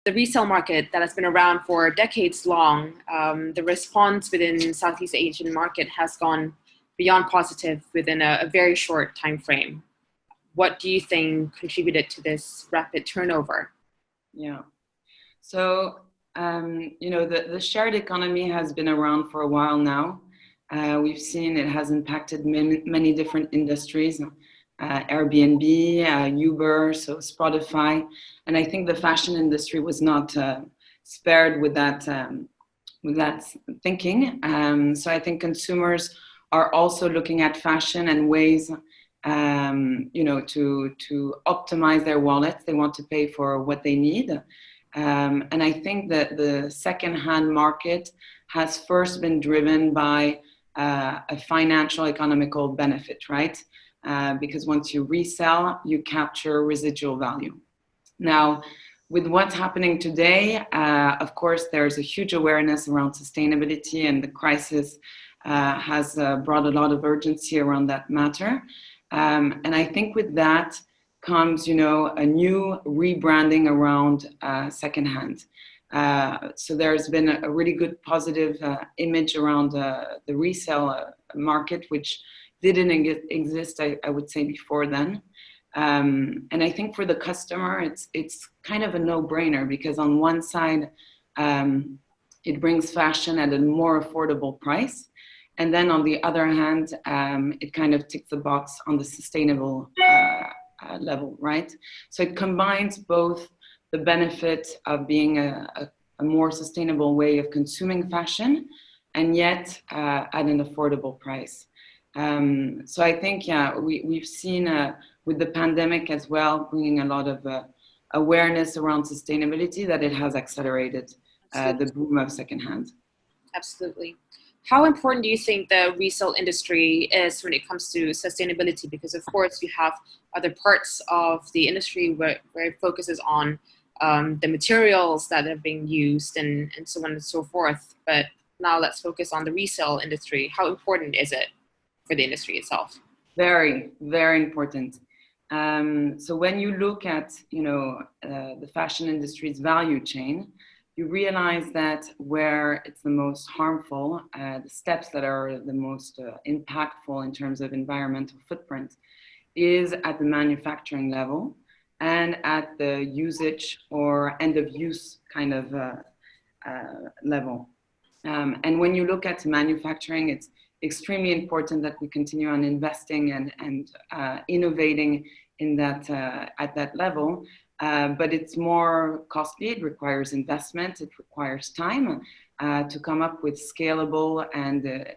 the resale market that has been around for decades long, the response within Southeast Asian market has gone beyond positive within a very short time frame. What do you think contributed to this rapid turnover? Yeah. So, the shared economy has been around for a while now. We've seen it has impacted many different industries, Airbnb, Uber, so Spotify. And I think the fashion industry was not spared with that thinking. So I think consumers are also looking at fashion and ways to optimize their wallets. They want to pay for what they need. And I think that the secondhand market has first been driven by a financial economical benefit, right? Because once you resell, you capture residual value. Now, with what's happening today, of course, there's a huge awareness around sustainability, and the crisis has brought a lot of urgency around that matter. And I think with that comes, a new rebranding around secondhand. So there's been a really good positive image around the resale market, which didn't exist, I would say, before then. And I think for the customer, it's kind of a no-brainer, because on one side, it brings fashion at a more affordable price. And then on the other hand, it kind of ticks the box on the sustainable level, right? So it combines both the benefit of being a more sustainable way of consuming fashion, and yet at an affordable price. So I think, we've seen with the pandemic as well, bringing a lot of awareness around sustainability, that it has accelerated the boom of secondhand. Absolutely. How important do you think the resale industry is when it comes to sustainability? Because of course you have other parts of the industry where it focuses on the materials that are being used and so on and so forth. But now let's focus on the resale industry. How important is it for the industry itself? Very, very important. So when you look at, the fashion industry's value chain, you realize that where it's the most harmful, the steps that are the most impactful in terms of environmental footprint is at the manufacturing level and at the usage or end of use kind of level. And when you look at manufacturing, it's extremely important that we continue on investing and innovating in that at that level. But it's more costly. It requires investment. It requires time to come up with scalable and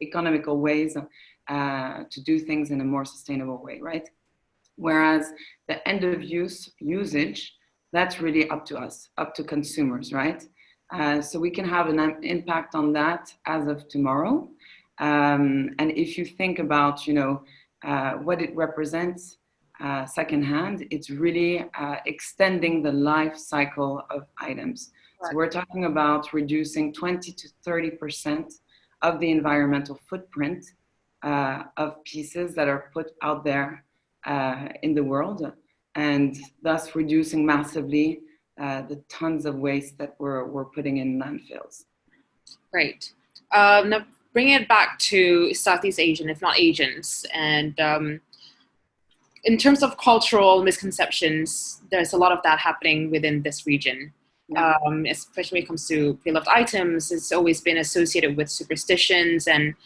economical ways to do things in a more sustainable way, right? Whereas the end of usage, that's really up to us, up to consumers, right? So we can have an impact on that as of tomorrow. And if you think about, what it represents, secondhand, it's really extending the life cycle of items. Right. So we're talking about reducing 20 to 30% of the environmental footprint of pieces that are put out there in the world, and thus reducing massively the tons of waste that we're putting in landfills. Great. Now bring it back to Southeast Asian, if not Asians, and in terms of cultural misconceptions, there's a lot of that happening within this region. Yeah. Especially when it comes to pre-loved items, it's always been associated with superstitions, and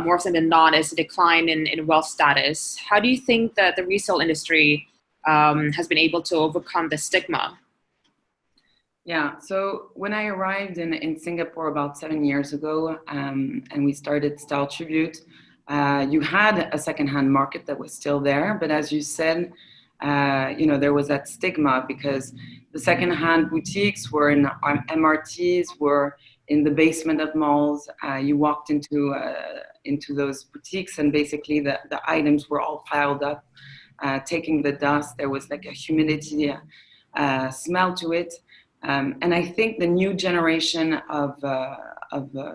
more often than not is a decline in wealth status. How do you think that the resale industry has been able to overcome the stigma? Yeah, so when I arrived in Singapore about 7 years ago, and we started Style Tribute, you had a secondhand market that was still there, but as you said, there was that stigma because the secondhand boutiques were in MRTs, were in the basement of malls. You walked into those boutiques, and basically the items were all piled up, taking the dust. There was like a humidity smell to it. And I think the new generation of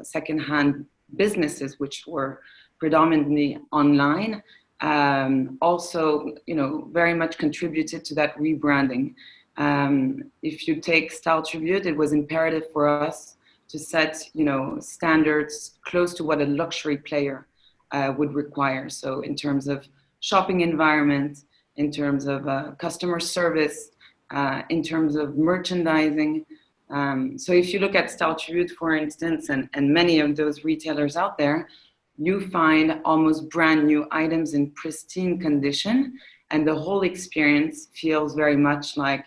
secondhand businesses, which were predominantly online, also, very much contributed to that rebranding. If you take Style Tribute, it was imperative for us to set, standards close to what a luxury player would require. So in terms of shopping environment, in terms of customer service, in terms of merchandising. So if you look at Style Tribute, for instance, and many of those retailers out there, you find almost brand new items in pristine condition, and the whole experience feels very much like,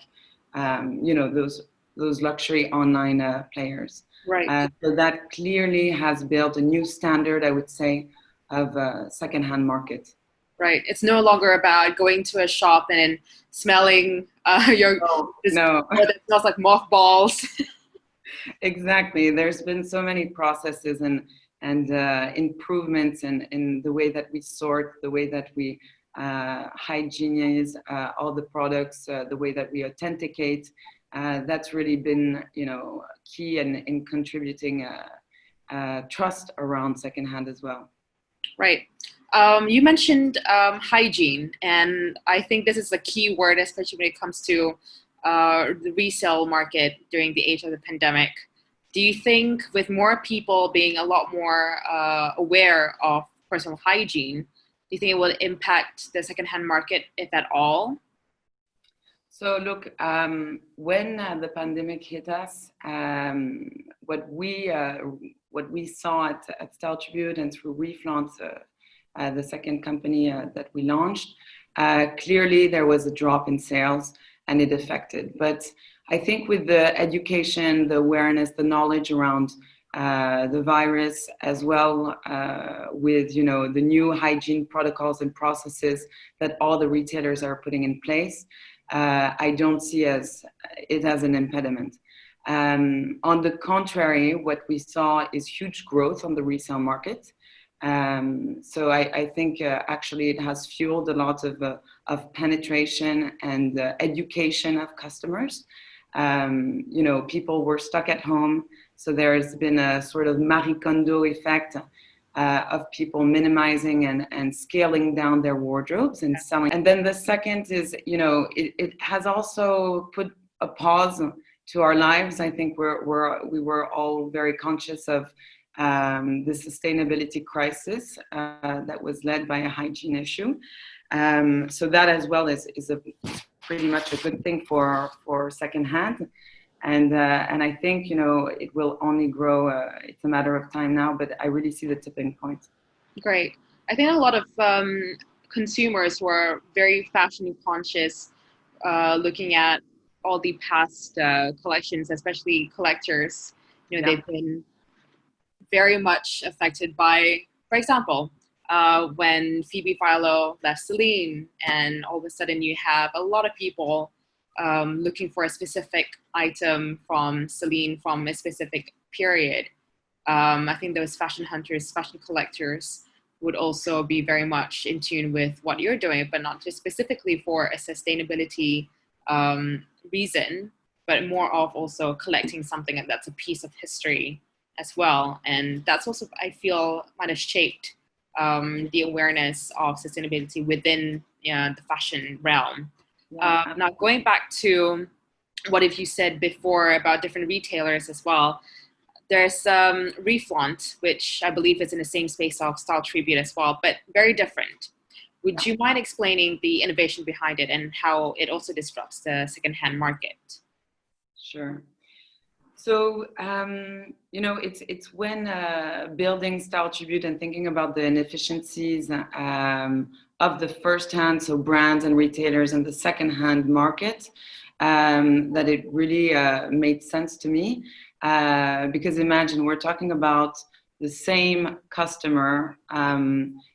those luxury online players. Right. So that clearly has built a new standard, I would say, of secondhand market. Right. It's no longer about going to a shop and smelling No. that smells like mothballs. Exactly. There's been so many processes and improvements in the way that we sort, the way that we hygienize all the products, the way that we authenticate. That's really been, key in contributing trust around secondhand as well. Right. You mentioned hygiene, and I think this is a key word, especially when it comes to the resale market during the age of the pandemic. Do you think with more people being a lot more aware of personal hygiene, do you think it will impact the secondhand market, if at all? So look, when the pandemic hit us, what we saw at Style Tribute and through Reflaunt, the second company that we launched, clearly there was a drop in sales and it affected. But I think with the education, the awareness, the knowledge around the virus, as well with the new hygiene protocols and processes that all the retailers are putting in place, I don't see it as an impediment. On the contrary, what we saw is huge growth on the resale market. So I think actually it has fueled a lot of penetration and education of customers. People were stuck at home, so there's been a sort of Marie Kondo effect of people minimizing and scaling down their wardrobes and selling. And then the second is, it has also put a pause to our lives. I think we were all very conscious of the sustainability crisis that was led by a hygiene issue. So that as well is pretty much a good thing for secondhand. And I think, it will only grow. It's a matter of time now, but I really see the tipping point. Great. I think a lot of consumers who are very fashion conscious, looking at all the past collections, especially collectors, they've been very much affected by, for example, when Phoebe Philo left Celine, and all of a sudden you have a lot of people looking for a specific item from Celine from a specific period. I think those fashion hunters, fashion collectors would also be very much in tune with what you're doing, but not just specifically for a sustainability reason, but more of also collecting something that's a piece of history as well. And that's also, I feel, might have shaped the awareness of sustainability within the fashion realm. Now, going back to what have you said before about different retailers as well, there's Reflaunt, which I believe is in the same space of Style Tribute as well, but very different. Would you mind explaining the innovation behind it and how it also disrupts the secondhand market? Sure. So, it's when building Style Tribute and thinking about the inefficiencies of the first-hand, so brands and retailers, and the second-hand market, that it really made sense to me. Because imagine we're talking about the same customer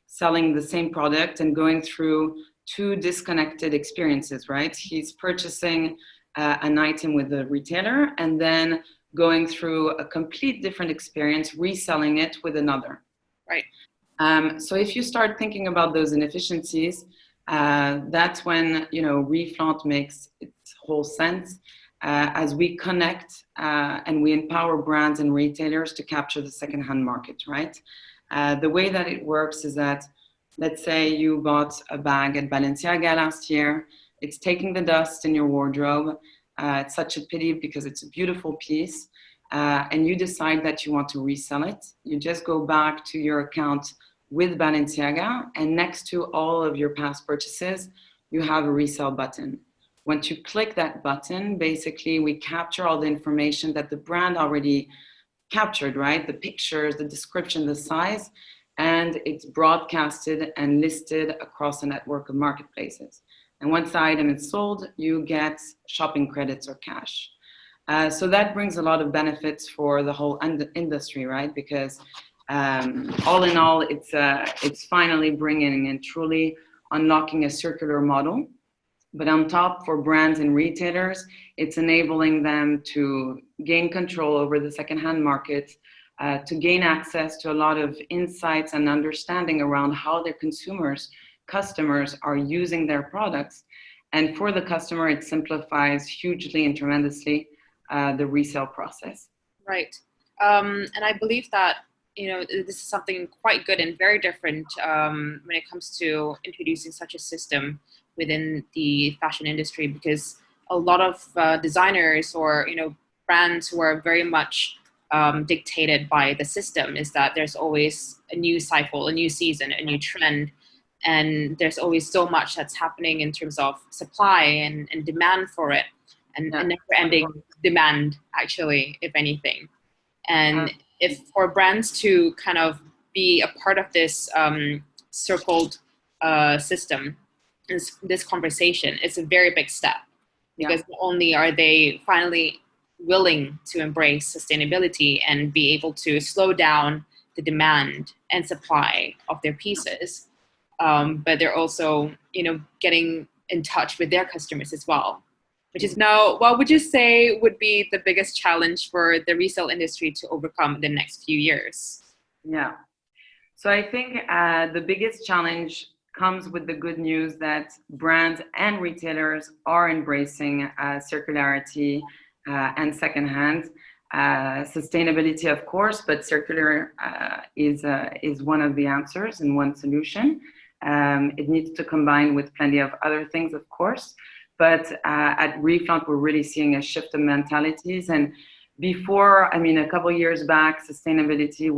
selling the same product and going through two disconnected experiences, right? He's purchasing an item with the retailer and then going through a complete different experience, reselling it with another. Right. So if you start thinking about those inefficiencies, that's when, Reflaunt makes its whole sense as we connect and we empower brands and retailers to capture the secondhand market, right? The way that it works is that, let's say you bought a bag at Balenciaga last year, it's taking the dust in your wardrobe, It's such a pity because it's a beautiful piece. And you decide that you want to resell it, you just go back to your account with Balenciaga, and next to all of your past purchases, you have a resell button. Once you click that button, basically we capture all the information that the brand already captured, right? The pictures, the description, the size, and it's broadcasted and listed across a network of marketplaces. And once the item is sold, you get shopping credits or cash. So that brings a lot of benefits for the whole industry, right? Because all in all, it's finally bringing and truly unlocking a circular model. But on top, for brands and retailers, it's enabling them to gain control over the secondhand market, to gain access to a lot of insights and understanding around how their customers are using their products. And for the customer, it simplifies hugely and tremendously the resale process. Right. And I believe that, this is something quite good and very different when it comes to introducing such a system within the fashion industry, because a lot of designers or, brands who are very much dictated by the system is that there's always a new cycle, a new season, a new trend. And there's always so much that's happening in terms of supply and demand for it, and a never-ending demand, actually, if anything. And if for brands to kind of be a part of this circled system, this conversation, it's a very big step, because not only are they finally willing to embrace sustainability and be able to slow down the demand and supply of their pieces, but they're also, getting in touch with their customers as well, which is now, what would you say would be the biggest challenge for the resale industry to overcome in the next few years? Yeah. So I think the biggest challenge comes with the good news that brands and retailers are embracing circularity and secondhand. Sustainability, of course, but circular is one of the answers and one solution. It needs to combine with plenty of other things, of course. But at Reflaunt, we're really seeing a shift of mentalities. And before, a couple of years back, sustainability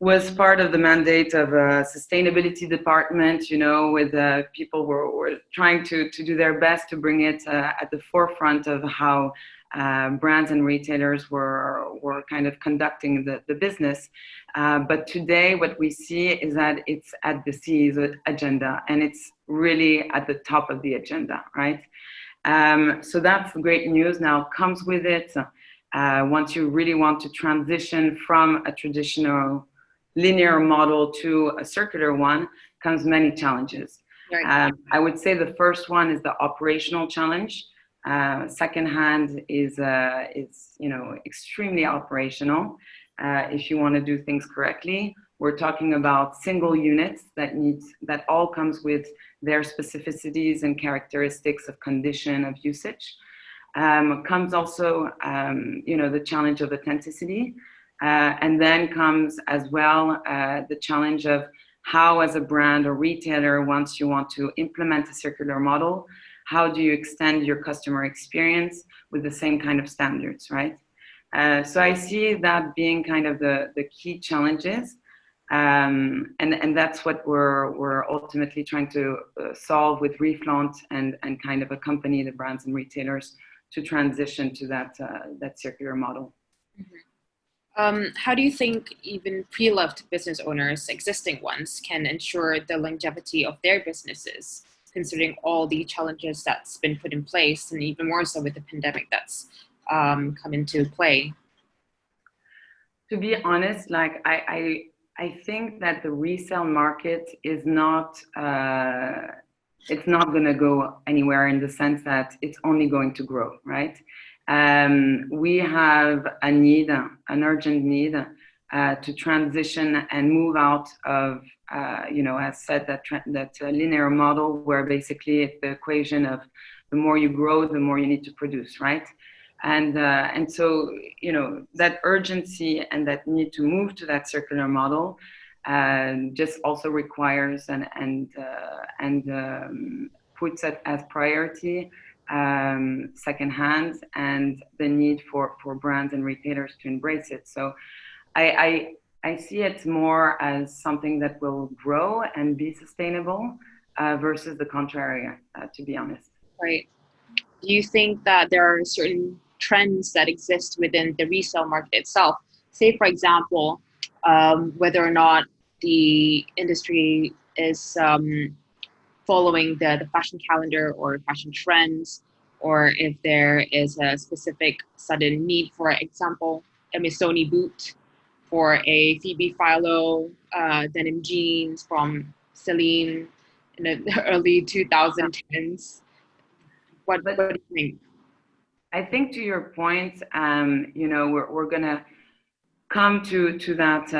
was part of the mandate of a sustainability department, with people were trying to do their best to bring it at the forefront of how brands and retailers were kind of conducting the business. But today what we see is that it's at the CEO's agenda, and it's really at the top of the agenda, right? So that's great news. Now comes with it, once you really want to transition from a traditional linear model to a circular one, comes many challenges. Right. I would say the first one is the operational challenge. Secondhand is extremely operational. If you want to do things correctly, we're talking about single units that all comes with their specificities and characteristics of condition of usage. Comes also, the challenge of authenticity. And then comes as well the challenge of how, as a brand or retailer, once you want to implement a circular model, how do you extend your customer experience with the same kind of standards, right? So I see that being kind of the key challenges. And that's what we're ultimately trying to solve with Reflaunt and kind of accompany the brands and retailers to transition to that circular model. Mm-hmm. How do you think even pre-loved business owners, existing ones, can ensure the longevity of their businesses, considering all the challenges that's been put in place, and even more so with the pandemic that's come into play? To be honest, I think that the resale market is not it's not going to go anywhere, in the sense that it's only going to grow, right? We have a need, an urgent need to transition and move out of, as said, that linear model where basically it's the equation of the more you grow, the more you need to produce, right? And so, that urgency and that need to move to that circular model just also requires and puts it as priority secondhand, and the need for brands and retailers to embrace it. So I see it more as something that will grow and be sustainable versus the contrary, to be honest. Right. Do you think that there are certain trends that exist within the resale market itself? Say, for example, whether or not the industry is following the fashion calendar or fashion trends, or if there is a specific sudden need, for example, a Missoni boot for a Phoebe Philo denim jeans from Celine in the early 2010s. What do you think? I think to your point, you know, we're gonna come to that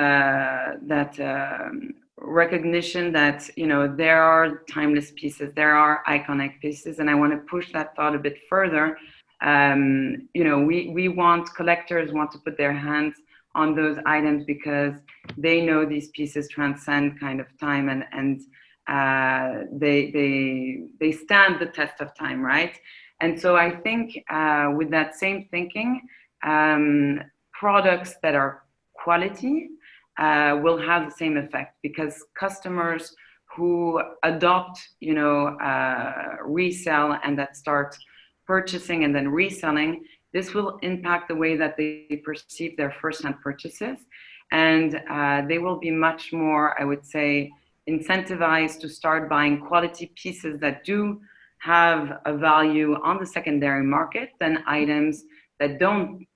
recognition that, you know, there are timeless pieces, there are iconic pieces, and I want to push that thought a bit further. You know, we want collectors want to put their hands on those items because they know these pieces transcend kind of time, and they stand the test of time, right? And so I think with that same thinking, products that are quality will have the same effect, because customers who adopt, you know, resell and that start purchasing and then reselling, this will impact the way that they perceive their first-hand purchases, and they will be much more, I would say, incentivized to start buying quality pieces that do have a value on the secondary market than items that don't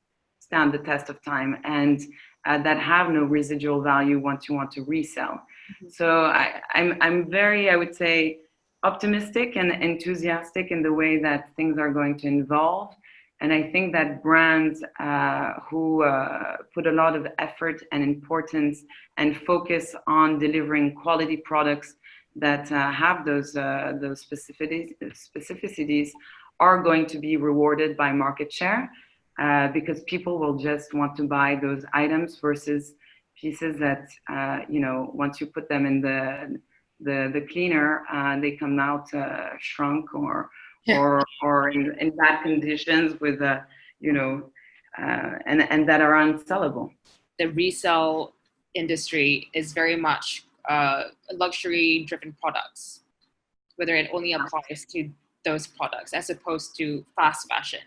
stand the test of time and that have no residual value once you want to resell. Mm-hmm. So I'm very, I would say, optimistic and enthusiastic in the way that things are going to evolve. And I think that brands who put a lot of effort and importance and focus on delivering quality products that have those specificities are going to be rewarded by market share, because people will just want to buy those items versus pieces that, you know, once you put them in the cleaner, they come out shrunk or in bad conditions with, you know, and that are unsellable. The resale industry is very much luxury-driven products, whether it only applies to those products as opposed to fast fashion.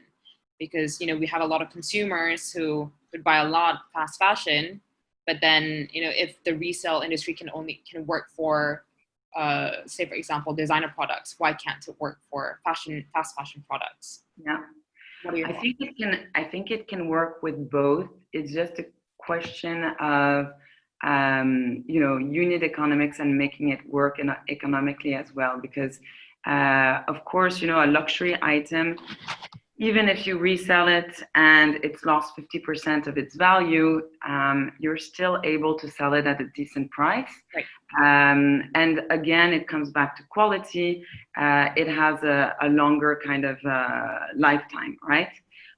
Because, you know, we have a lot of consumers who would buy a lot of fast fashion, but then, you know, if the resale industry can work for, say, for example, designer products, why can't it work for fast fashion products? Yeah. What are your thoughts? I think it can work with both. It's just a question of, you know, unit economics and making it work economically as well. Because, of course, you know, a luxury item, even if you resell it and it's lost 50% of its value, you're still able to sell it at a decent price. Right. And again, it comes back to quality. It has a longer kind of lifetime, right?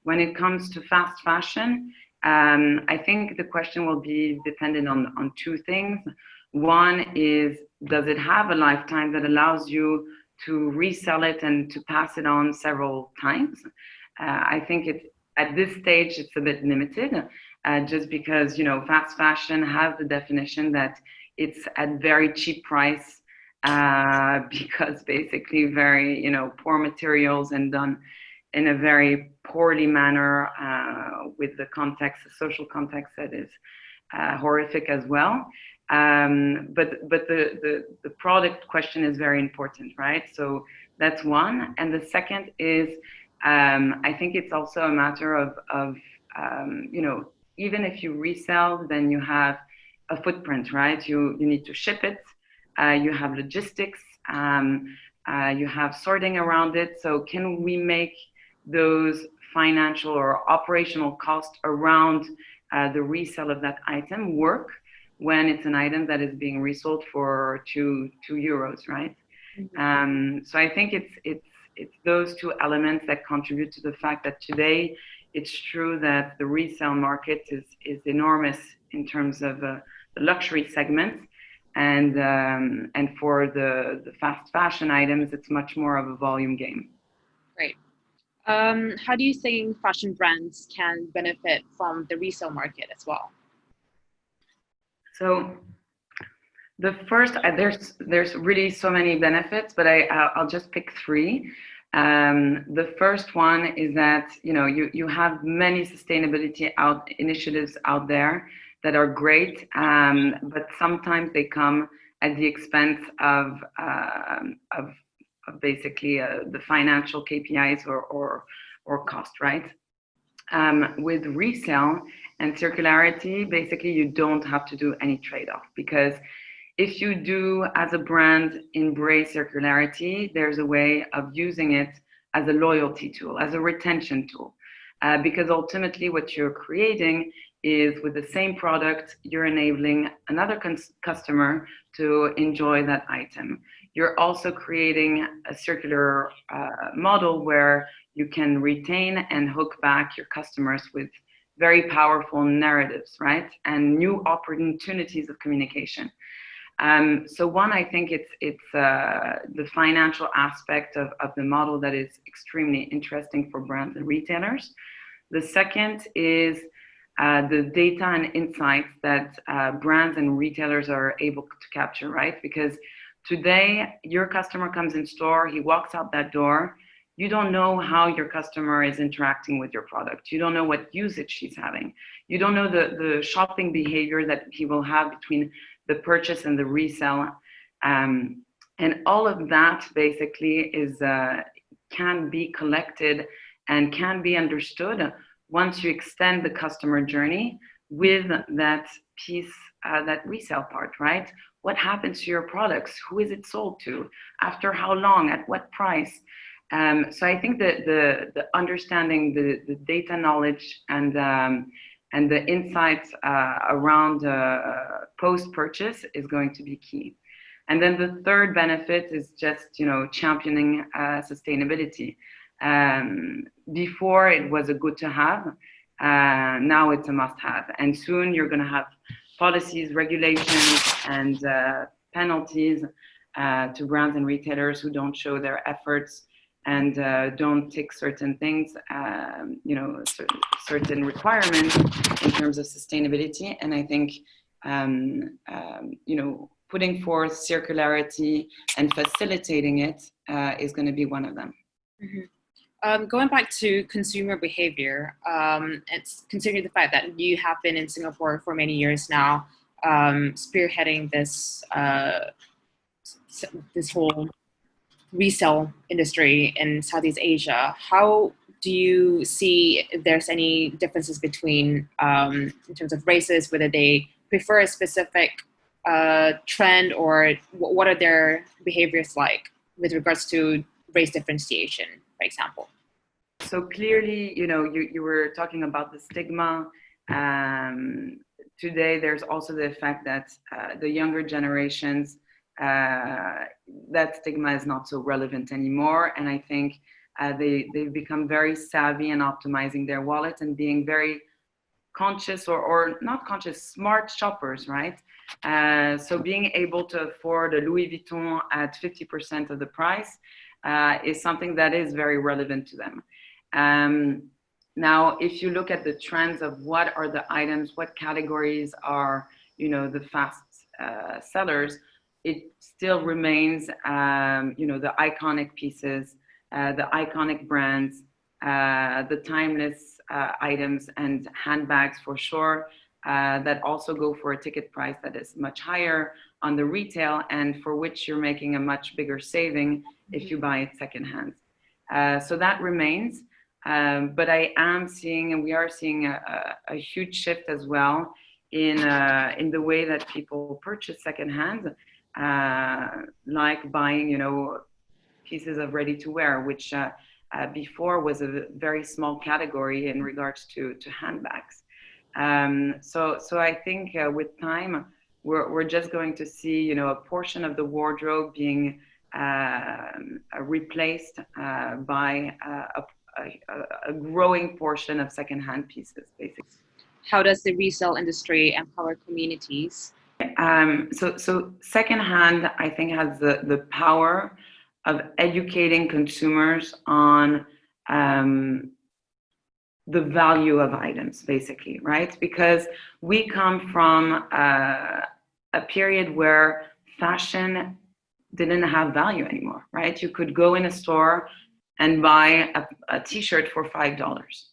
When it comes to fast fashion, I think the question will be dependent on two things. One is, does it have a lifetime that allows you to resell it and to pass it on several times? I think at this stage it's a bit limited, just because, you know, fast fashion has the definition that it's at very cheap price, because basically very, you know, poor materials and done in a very poorly manner, with the context, the social context that is horrific as well. But the product question is very important, right? So that's one. And the second is, I think it's also a matter of you know, even if you resell, then you have a footprint, right? You need to ship it, you have logistics, you have sorting around it. So can we make those financial or operational costs around the resale of that item work when it's an item that is being resold for two euros, right? Mm-hmm. So I think it's those two elements that contribute to the fact that today it's true that the resale market is enormous in terms of the luxury segment, and for the fast fashion items, it's much more of a volume game. Right. How do you think fashion brands can benefit from the resale market as well? So the first, there's really so many benefits, but I'll just pick three. The first one is that you have many sustainability initiatives out there that are great, but sometimes they come at the expense of basically the financial KPIs or cost, right? With resale and circularity, basically you don't have to do any trade-off, because if you do as a brand embrace circularity, there's a way of using it as a loyalty tool, as a retention tool. Because ultimately what you're creating is, with the same product, you're enabling another customer to enjoy that item. You're also creating a circular model where you can retain and hook back your customers with very powerful narratives, right? And new opportunities of communication. So one, I think it's the financial aspect of the model that is extremely interesting for brands and retailers. The second is the data and insights that brands and retailers are able to capture, right? Because today, your customer comes in store, he walks out that door, you don't know how your customer is interacting with your product. You don't know what usage she's having. You don't know the shopping behavior that he will have between the purchase and the resale. And all of that basically can be collected and can be understood once you extend the customer journey with that piece, that resale part, right? What happens to your products? Who is it sold to? After how long? At what price? So I think that the understanding the data knowledge and the insights around post-purchase is going to be key. And then the third benefit is just championing sustainability. Before it was a good to have, now it's a must-have. And soon you're going to have policies, regulations, and penalties to brands and retailers who don't show their efforts and don't tick certain things, certain requirements in terms of sustainability. And I think, putting forth circularity and facilitating it is going to be one of them. Mm-hmm. Going back to consumer behavior, it's considering the fact that you have been in Singapore for many years now, spearheading this whole resale industry in Southeast Asia. How do you see if there's any differences between, in terms of races, whether they prefer a specific trend, or what are their behaviors like with regards to race differentiation, for example? So clearly, you were talking about the stigma. Today, there's also the fact that the younger generations, that stigma is not so relevant anymore. And I think they've become very savvy in optimizing their wallet and being very conscious or not conscious, smart shoppers, right? So being able to afford a Louis Vuitton at 50% of the price is something that is very relevant to them. Now, if you look at the trends of what are the items, what categories are, the fast sellers, it still remains, the iconic pieces, the iconic brands, the timeless items and handbags for sure, that also go for a ticket price that is much higher on the retail and for which you're making a much bigger saving if you buy it secondhand. So that remains. But I am seeing, and we are seeing a huge shift as well in the way that people purchase secondhand, like buying, pieces of ready-to-wear, which before was a very small category in regards to handbags. So I think with time, we're just going to see, a portion of the wardrobe being replaced by a growing portion of secondhand pieces, basically. How does the resale industry empower communities? So secondhand, I think, has the power of educating consumers on the value of items, basically, right? Because we come from a period where fashion didn't have value anymore, right? You could go in a store and buy a t-shirt for $5.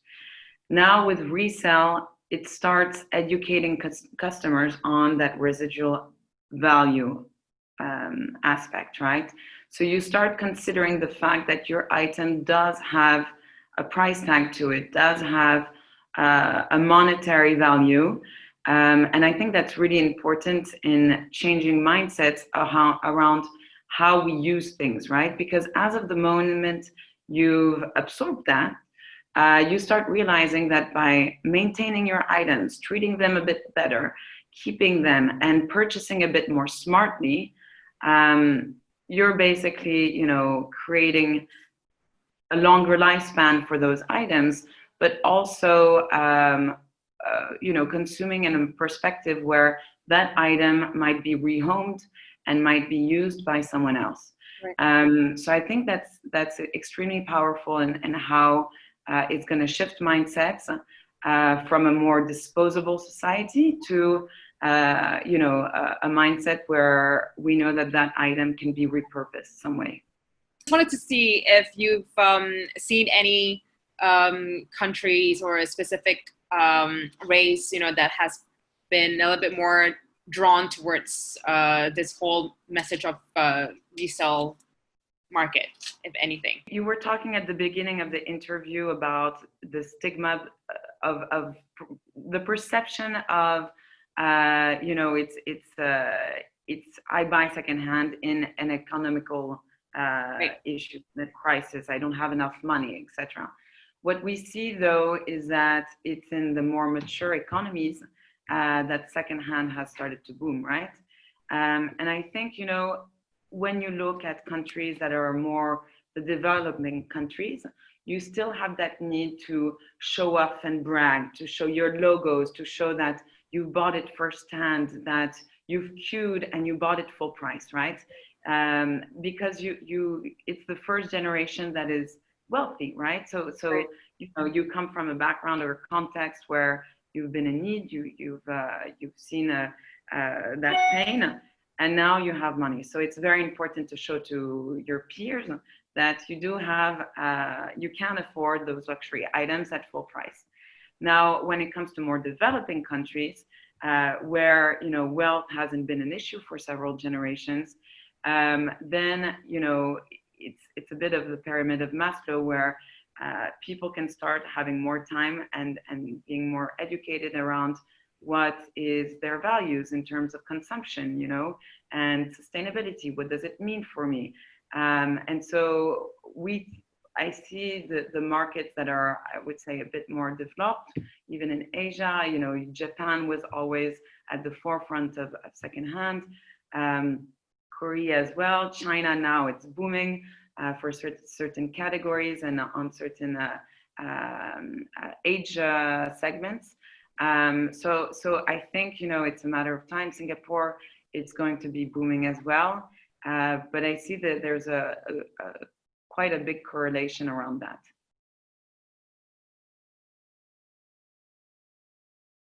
Now with resale, it starts educating customers on that residual value aspect, right? So you start considering the fact that your item does have a price tag to it, does have a monetary value. And I think that's really important in changing mindsets around how we use things, right? Because as of the moment you've absorbed that, you start realizing that by maintaining your items, treating them a bit better, keeping them, and purchasing a bit more smartly, you're basically, creating a longer lifespan for those items, but also, consuming in a perspective where that item might be rehomed and might be used by someone else. Right. So I think that's extremely powerful in how it's going to shift mindsets from a more disposable society to a mindset where we know that item can be repurposed some way. I wanted to see if you've seen any countries or a specific race, that has been a little bit more drawn towards this whole message of resale market, if anything. You were talking at the beginning of the interview about the stigma of the perception of it's I buy secondhand in an economical issue, a crisis, I don't have enough money, etc. What we see though is that it's in the more mature economies that secondhand has started to boom, right? And I think, when you look at countries that are more the developing countries, you still have that need to show off and brag, to show your logos, to show that you bought it firsthand, that you've queued and you bought it full price, right? Because it's the first generation that is wealthy, right? So right. You come from a background or a context where you've been in need, you've seen that pain, and now you have money. So it's very important to show to your peers that you do have, you can afford those luxury items at full price. Now, when it comes to more developing countries, where wealth hasn't been an issue for several generations, then it's a bit of the pyramid of Maslow, where people can start having more time and being more educated around what is their values in terms of consumption, and sustainability. What does it mean for me? And so I see the markets that are, I would say, a bit more developed, even in Asia. Japan was always at the forefront of secondhand. Korea as well. China now, it's booming for certain categories and on certain age segments. So I think, it's a matter of time. Singapore, it's going to be booming as well. But I see that there's quite a big correlation around that.